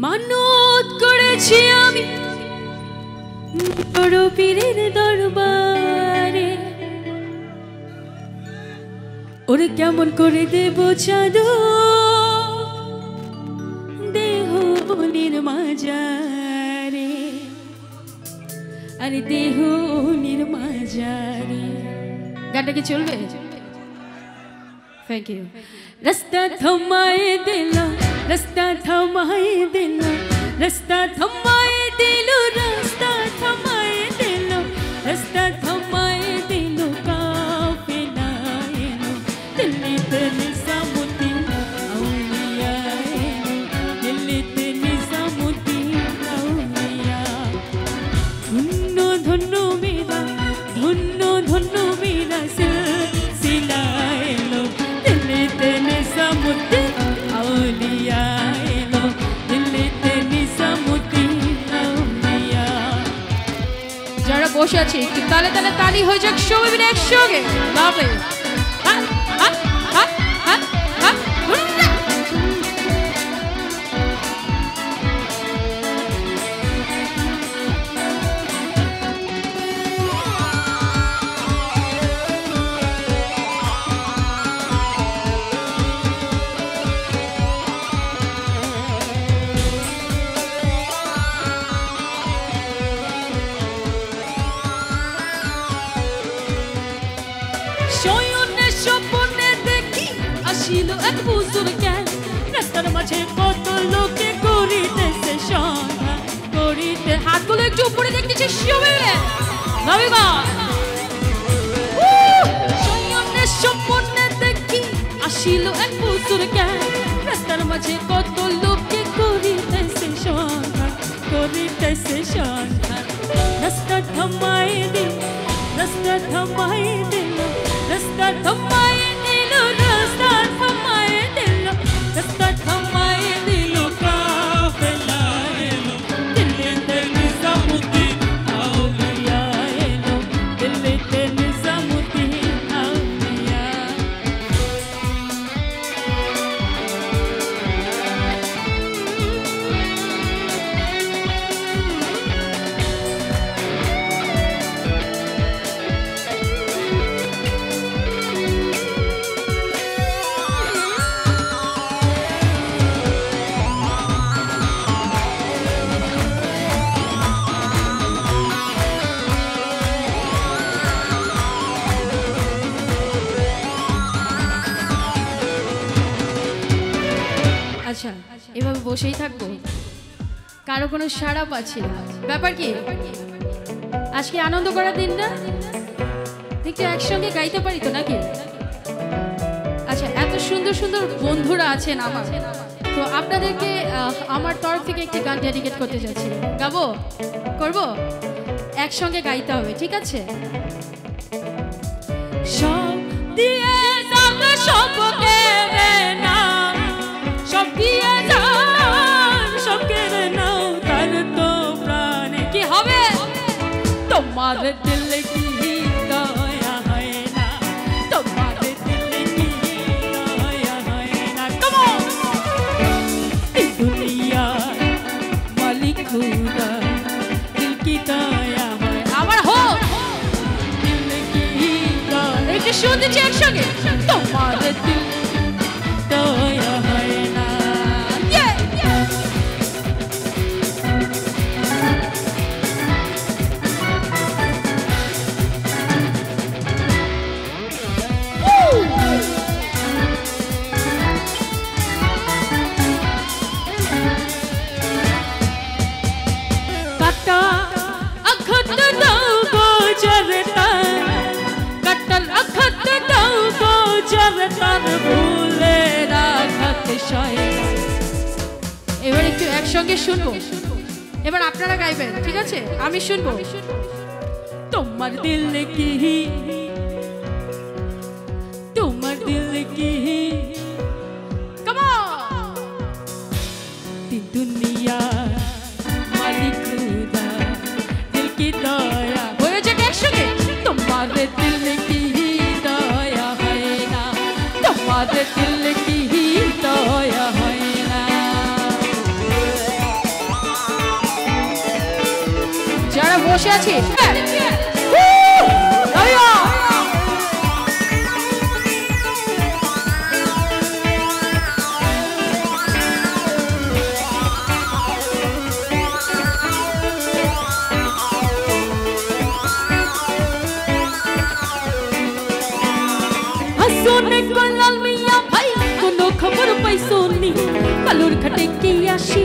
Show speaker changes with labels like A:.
A: মানত করেছি আমি বড় পীরের দরবারে, ওরে কেমন করে দেব চাঁদো দেহ নির্মাজারে, আরে দেহ নির্মাজারে। গানটা কি চলবে? Thank you. রাস্তা থামায়ে দিল, রাস্তা থামায়ে দিল, রাস্তা থামায়ে দিল, রাস্তা থামায়ে দিল, রাস্তা থামায়ে দিল, কাফেলা এলো দিল্লিতে নিজামুদ্দিন আউলিয়া এলো, দিল্লিতে নিজামুদ্দিন আউলিয়া। ধন্য ধন্য মেরা, ধন্য ধন্য মেরা সিলসিলা এলো, দিল্লিতে নিজামুদ্দিন আউলিয়া এলো, দিল্লিতে নিজামুদ্দিন আউলিয়া। যারা বসে আছে একটু তালে তালে তালি হয়ে যাক, সবাই মিলে একসঙ্গে। লাভলি। এক বুজুর্গের রাস্তার মাঝে কত লোকে করিতেছে সন্ধান, করিতে হাতগুলো একটু উপরে দেখতেছে সবাই। সৈন্যের স্বপ্নে দেখি আসিল এক বুজুর্গের রাস্তার মাঝে কত লোকে করিতেছে সন্ধান, করিতেছে সন্ধান। রাস্তা থামায়ে দিল, রাস্তা থামায়ে দিল, রাস্তা থামায়ে দিল, রাস্তা থামায়ে দিল, রাস্তা থামায়ে দিল, কাফেলা এলো দিল্লিতে নিজামুদ্দিন আউলিয়া এলো, দিল্লিতে নিজামুদ্দিন আউলিয়া। আচ্ছা, এভাবে বসেই থাকবো, কারো কোনো সাড়া পাচ্ছি না। ব্যাপার কি? আজকে আনন্দ করার দিন না, একটু একসঙ্গে গাইতে পারি তো নাকি? আচ্ছা, এত সুন্দর সুন্দর বন্ধুরা আছেন আমার, তো আপনাদেরকে আমার তরফ থেকে একটি গান ডেডিকেট করতে যাচ্ছি। গাবো? করবো? একসঙ্গে গাইতে হবে, ঠিক আছে? সব দিয়ে যাবে সব কেড়ে না, সব দিয়ে যান সব কেড়ে নাও, তার তো প্রাণে কি হবে? তোমার দিল কি দয়া হয় না, তোমার দিল কি দয়া হয় না। Come on! দুনিয়া মালিক খুদা দিল কি দয়া হয় আমার, হোক দিল কি দয়া। একটু শুনতেছি একসঙ্গে, তোমার দিল দয়া হয় না। এবার একটু একসঙ্গে শুনবো, এবার আপনারা গাইবেন, ঠিক আছে? আমি শুনবো। তোমার দিল কি, তোমার দিল কি, come on! দুনিয়া মালিক খুদা দিল কি দয়া হয়ে যাক একসঙ্গে। তোমার দিল কি দয়া হয় না, তোমার দিল কি দয়া হয় না। বসে আছি
B: सोने को लाल मिया भाई कोनो खबर पाई सोनी कलूर खटे की आशी